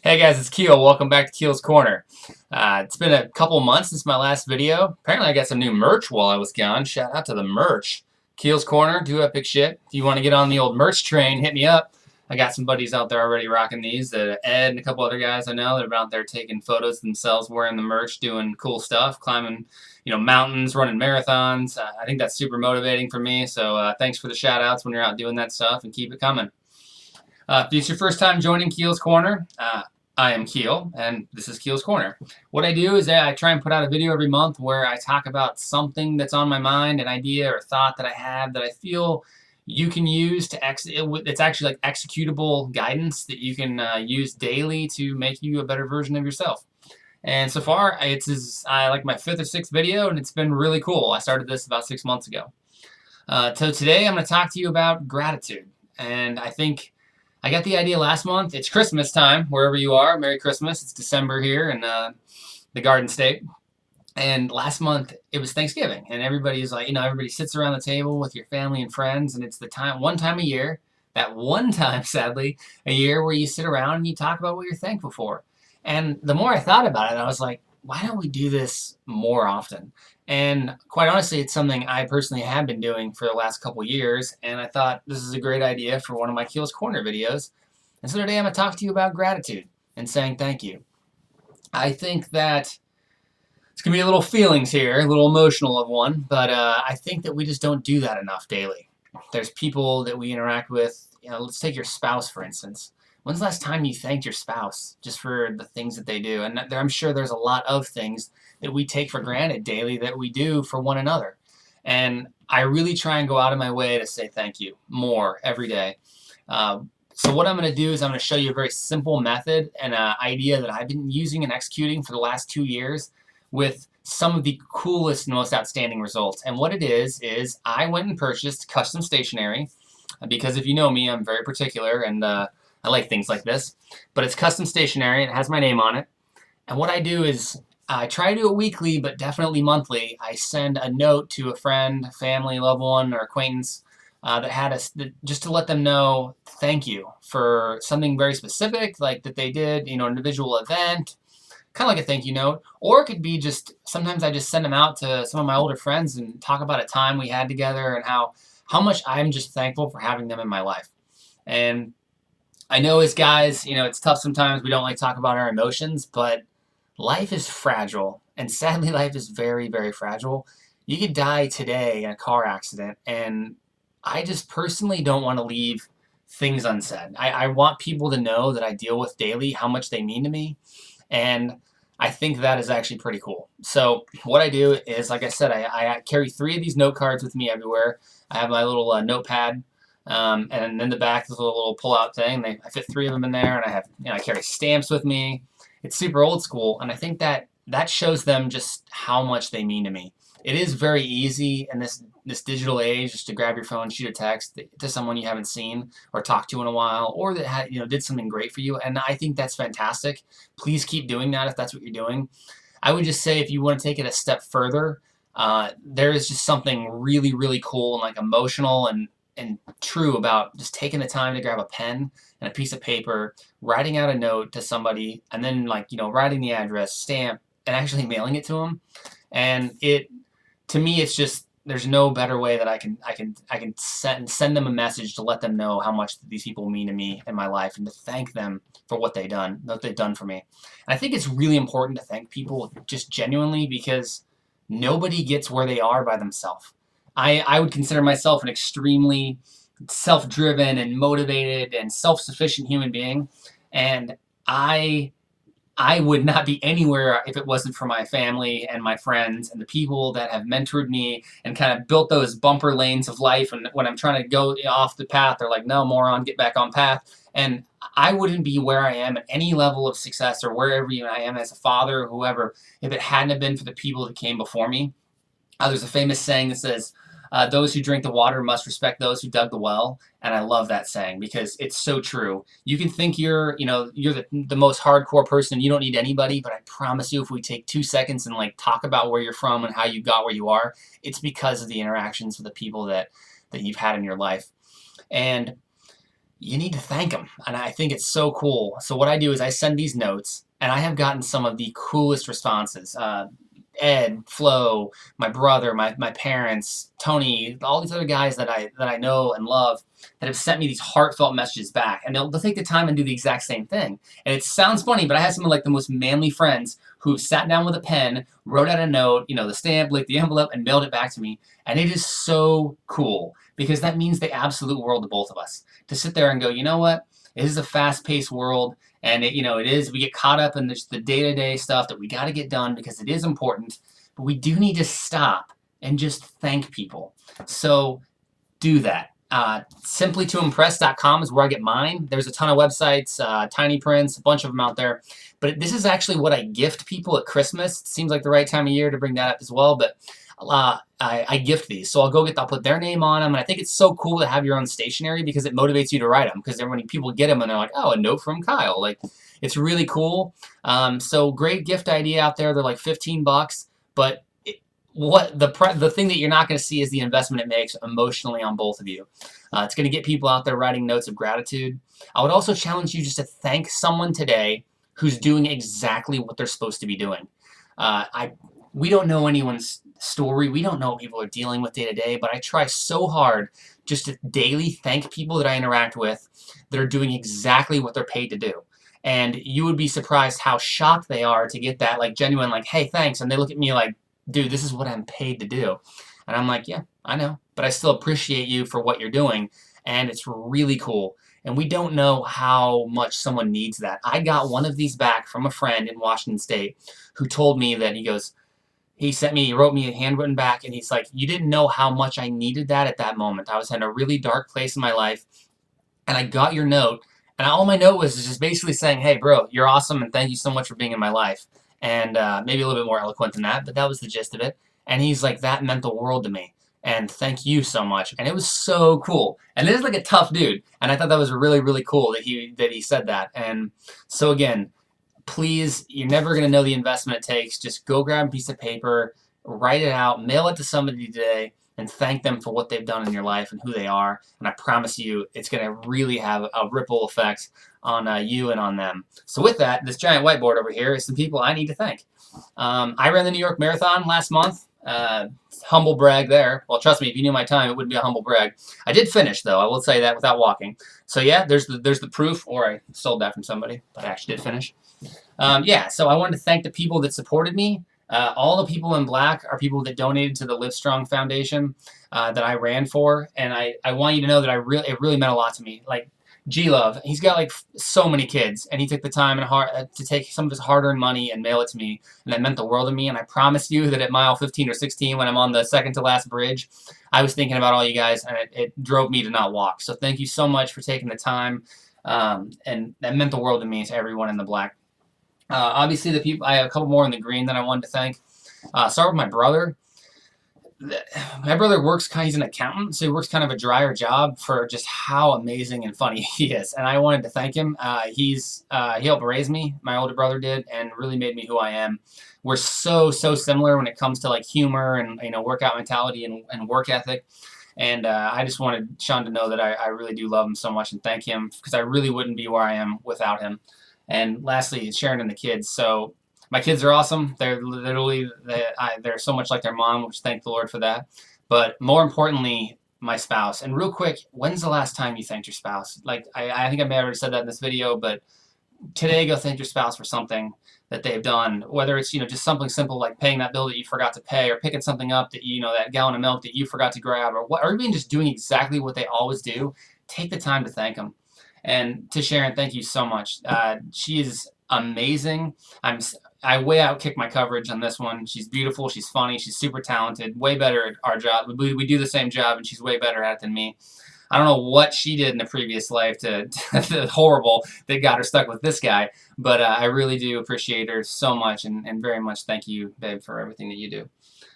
Hey guys, it's Keel. Welcome back to Keel's Corner. It's been a couple months since my last video. Apparently I got some new merch while I was gone. Shout out to the merch. Keel's Corner, do epic shit. If you want to get on the old merch train, hit me up. I got some buddies out there already rocking these. Ed and a couple other guys I know that have been out there taking photos themselves wearing the merch, doing cool stuff, climbing mountains, running marathons. I think that's super motivating for me. So thanks for the shout outs when you're out doing that stuff and keep it coming. If it's your first time joining Keel's Corner, I am Keel, and this is Keel's Corner. What I do is I try and put out a video every month where I talk about something that's on my mind, an idea or thought that I have that I feel you can use to it's actually like executable guidance that you can use daily to make you a better version of yourself. And so far, it's like my fifth or sixth video, and it's been really cool. I started this about 6 months ago. So today I'm going to talk to you about gratitude, and I think I got the idea last month. It's Christmas time, wherever you are. Merry Christmas. It's December here in the Garden State. And last month, it was Thanksgiving. And everybody's like, everybody sits around the table with your family and friends. And it's the one time a year, that one time, sadly, a year where you sit around and you talk about what you're thankful for. And the more I thought about it, I was like, why don't we do this more often? And quite honestly, it's something I personally have been doing for the last couple years, and I thought this is a great idea for one of my Keel's Corner videos. And so today I'm going to talk to you about gratitude and saying thank you. I think that it's going to be a little feelings here, a little emotional of one, but I think that we just don't do that enough daily. There's people that we interact with, let's take your spouse, for instance. When's the last time you thanked your spouse just for the things that they do? And I'm sure there's a lot of things that we take for granted daily that we do for one another. And I really try and go out of my way to say thank you more every day. So what I'm going to do is I'm going to show you a very simple method and an idea that I've been using and executing for the last 2 years with some of the coolest and most outstanding results. And what it is I went and purchased custom stationery because if you know me, I'm very particular and I like things like this, but it's custom stationery. It has my name on it. And what I do is I try to do it weekly, but definitely monthly. I send a note to a friend, family, loved one, or acquaintance that had us just to let them know thank you for something very specific, like that they did, an individual event, kind of like a thank you note. Or it could be just sometimes I just send them out to some of my older friends and talk about a time we had together and how much I'm just thankful for having them in my life. And I know as guys, it's tough sometimes. We don't like to talk about our emotions, but life is fragile. And sadly, life is very, very fragile. You could die today in a car accident. And I just personally don't want to leave things unsaid. I want people to know that I deal with daily how much they mean to me. And I think that is actually pretty cool. So what I do is, like I said, I carry 3 of these note cards with me everywhere. I have my little notepad. And in the back there's a little pull-out thing. I fit 3 of them in there, and I have, I carry stamps with me. It's super old school, and I think that shows them just how much they mean to me. It is very easy in this digital age just to grab your phone, shoot a text to someone you haven't seen or talked to in a while, or that did something great for you, and I think that's fantastic. Please keep doing that if that's what you're doing. I would just say if you want to take it a step further, there is just something really, really cool and like emotional and true about just taking the time to grab a pen and a piece of paper, writing out a note to somebody, and then writing the address, stamp, and actually mailing it to them. And to me, it's just there's no better way that I can send them a message to let them know how much these people mean to me in my life and to thank them for what they've done for me. And I think it's really important to thank people just genuinely because nobody gets where they are by themselves. I would consider myself an extremely self-driven and motivated and self-sufficient human being, and I would not be anywhere if it wasn't for my family and my friends and the people that have mentored me and kind of built those bumper lanes of life. And when I'm trying to go off the path, they're like, no, moron, get back on path. And I wouldn't be where I am at any level of success or wherever I am as a father or whoever if it hadn't have been for the people that came before me. There's a famous saying that says, those who drink the water must respect those who dug the well. And I love that saying because it's so true. You can think you're the most hardcore person and you don't need anybody, but I promise you if we take 2 seconds and talk about where you're from and how you got where you are, it's because of the interactions with the people that you've had in your life. And you need to thank them. And I think it's so cool. So what I do is I send these notes, and I have gotten some of the coolest responses. Ed, Flo, my brother, my parents, Tony, all these other guys that I know and love that have sent me these heartfelt messages back, and they'll take the time and do the exact same thing. And it sounds funny, but I have some of like the most manly friends who sat down with a pen, wrote out a note, the stamp, like the envelope, and mailed it back to me. And it is so cool because that means the absolute world to both of us to sit there and go, you know what? It is a fast-paced world, and it is. We get caught up in the day-to-day stuff that we got to get done because it is important. But we do need to stop and just thank people. So do that. Simplytoimpress.com is where I get mine. There's a ton of websites, tiny prints, a bunch of them out there. But this is actually what I gift people at Christmas. It seems like the right time of year to bring that up as well. But I gift these. So I'll put their name on them. And I think it's so cool to have your own stationery because it motivates you to write them. Because then when people get them and they're like, oh, a note from Kyle. Like, it's really cool. So great gift idea out there. They're like $15. But the thing that you're not going to see is the investment it makes emotionally on both of you. It's going to get people out there writing notes of gratitude. I would also challenge you just to thank someone today who's doing exactly what they're supposed to be doing. We don't know anyone's story. We don't know what people are dealing with day to day, but I try so hard just to daily thank people that I interact with that are doing exactly what they're paid to do. And you would be surprised how shocked they are to get that like genuine like, hey, thanks. And they look at me like, dude, this is what I'm paid to do. And I'm like, yeah, I know, but I still appreciate you for what you're doing. And it's really cool. And we don't know how much someone needs that. I got one of these back from a friend in Washington State who told me that he wrote me a handwritten back, and he's like, you didn't know how much I needed that at that moment. I was in a really dark place in my life, and I got your note, and all my note was just basically saying, hey, bro, you're awesome, and thank you so much for being in my life. And maybe a little bit more eloquent than that, but that was the gist of it. And he's like, that meant the world to me. And thank you so much. And it was so cool. And this is like a tough dude. And I thought that was really, really cool that he said that. And so again, please, you're never going to know the investment it takes. Just go grab a piece of paper, write it out, mail it to somebody today, and thank them for what they've done in your life and who they are. And I promise you, it's going to really have a ripple effect on you and on them. So with that, this giant whiteboard over here is some people I need to thank. I ran the New York Marathon last month. Humble brag there. Well, trust me, if you knew my time, it wouldn't be a humble brag. I did finish, though. I will say that without walking. So yeah, there's the proof, or I stole that from somebody, but I actually did finish. Yeah, so I wanted to thank the people that supported me. All the people in black are people that donated to the Livestrong Foundation that I ran for, and I want you to know that it really meant a lot to me. Like G-Love, he's got like so many kids, and he took the time to take some of his hard-earned money and mail it to me, and that meant the world to me. And I promise you that at mile 15 or 16, when I'm on the second to last bridge, I was thinking about all you guys, and it drove me to not walk. So thank you so much for taking the time, and that meant the world to me, to everyone in the black. Obviously, the people, I have a couple more in the green that I wanted to thank. Start with my brother. My brother he's an accountant, so he works kind of a drier job for just how amazing and funny he is. And I wanted to thank him. He helped raise me, my older brother did, and really made me who I am. We're so similar when it comes to like humor and workout mentality and work ethic. And I just wanted Sean to know that I really do love him so much and thank him, because I really wouldn't be where I am without him. And lastly, Sharon and the kids. So my kids are awesome. They're literally, they're so much like their mom, which thank the Lord for that. But more importantly, my spouse. And real quick, when's the last time you thanked your spouse? Like, I think I may have already said that in this video, but today go thank your spouse for something that they've done. Whether it's, just something simple like paying that bill that you forgot to pay, or picking something up that, that gallon of milk that you forgot to grab, or even just doing exactly what they always do. Take the time to thank them. And to Sharon, thank you so much. She is amazing. I way outkick my coverage on this one. She's beautiful. She's funny. She's super talented. Way better at our job. We do the same job, and she's way better at it than me. I don't know what she did in a previous life to horrible that got her stuck with this guy, but I really do appreciate her so much, and very much thank you, babe, for everything that you do.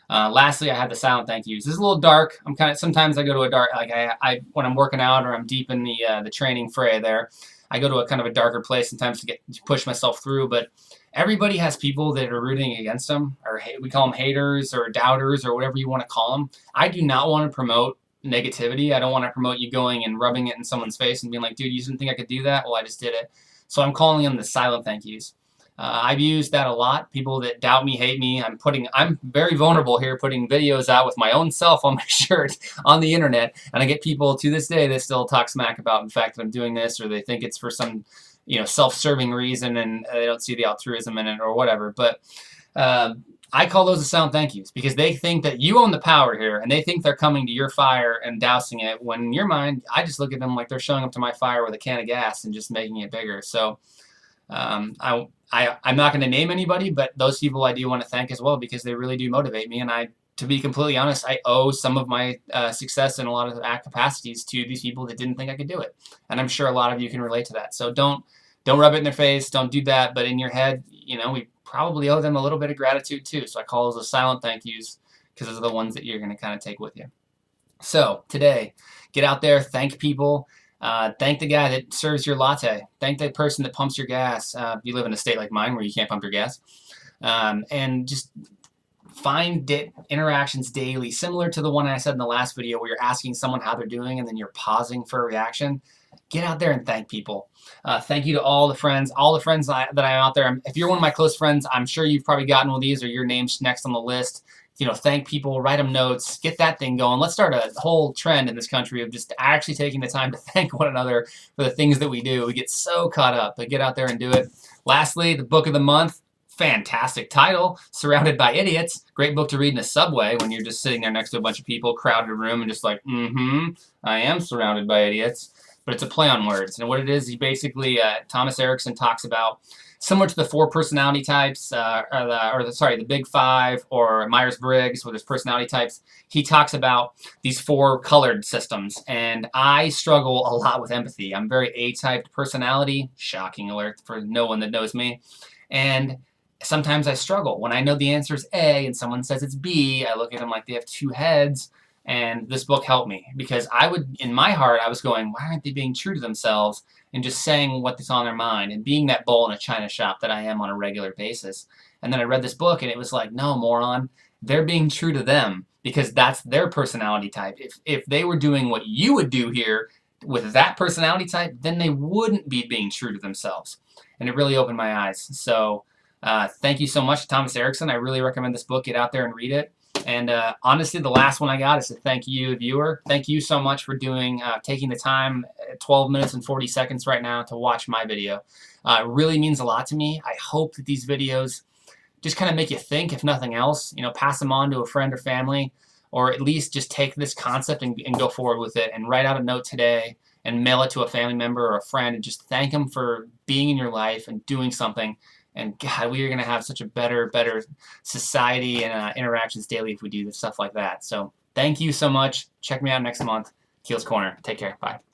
Lastly, I have the silent thank yous. This is a little dark. Sometimes I go to a dark, like I when I'm working out or I'm deep in the training fray there, I go to a kind of a darker place sometimes to push myself through. But everybody has people that are rooting against them, or we call them haters or doubters or whatever you want to call them. I do not want to promote negativity. I don't want to promote you going and rubbing it in someone's face and being like, dude, you didn't think I could do that? Well, I just did it. So I'm calling them the silent thank yous. I've used that a lot. People that doubt me, hate me. I'm very vulnerable here, putting videos out with my own self on my shirt on the internet, and I get people to this day that still talk smack about the fact that I'm doing this, or they think it's for some, self-serving reason, and they don't see the altruism in it or whatever. But I call those the silent thank yous, because they think that you own the power here, and they think they're coming to your fire and dousing it, when in your mind, I just look at them like they're showing up to my fire with a can of gas and just making it bigger. So I'm not going to name anybody, but those people I do want to thank as well, because they really do motivate me. And to be completely honest, I owe some of my success in a lot of capacities to these people that didn't think I could do it. And I'm sure a lot of you can relate to that. So don't rub it in their face. Don't do that. But in your head, we probably owe them a little bit of gratitude too. So I call those the silent thank yous, because those are the ones that you're going to kind of take with you. So today, get out there, thank people. Thank the guy that serves your latte. Thank the person that pumps your gas. You live in a state like mine where you can't pump your gas. And just find interactions daily, similar to the one I said in the last video, where you're asking someone how they're doing and then you're pausing for a reaction. Get out there and thank people. Thank you to all the friends that I'm out there. If you're one of my close friends, I'm sure you've probably gotten one of these, or your name's next on the list. Thank people, write them notes, get that thing going. Let's start a whole trend in this country of just actually taking the time to thank one another for the things that we do. We get so caught up, but get out there and do it. Lastly, the book of the month. Fantastic title, Surrounded by Idiots. Great book to read in a subway when you're just sitting there next to a bunch of people, crowded room, and just like, I am surrounded by idiots. But it's a play on words. And what it is, he basically, Thomas Erickson talks about, similar to the 4 personality types, the Big 5, or Myers-Briggs with his personality types. He talks about these 4 colored systems, and I struggle a lot with empathy. I'm very A-typed personality, shocking alert for no one that knows me, and sometimes I struggle. When I know the answer is A and someone says it's B, I look at them like they have 2 heads. And this book helped me, because in my heart, I was going, why aren't they being true to themselves and just saying what's on their mind and being that bull in a china shop that I am on a regular basis? And then I read this book and it was like, no, moron, they're being true to them, because that's their personality type. If they were doing what you would do here with that personality type, then they wouldn't be being true to themselves. And it really opened my eyes. So thank you so much, Thomas Erickson. I really recommend this book. Get out there and read it. And honestly, the last one I got is to thank you, viewer. Thank you so much for taking the time, 12 minutes and 40 seconds right now, to watch my video. It really means a lot to me. I hope that these videos just kind of make you think, if nothing else. Pass them on to a friend or family, or at least just take this concept and go forward with it, and write out a note today and mail it to a family member or a friend, and just thank them for being in your life and doing something. And God, we are going to have such a better society and interactions daily if we do stuff like that. So thank you so much. Check me out next month. Keel's Corner. Take care. Bye.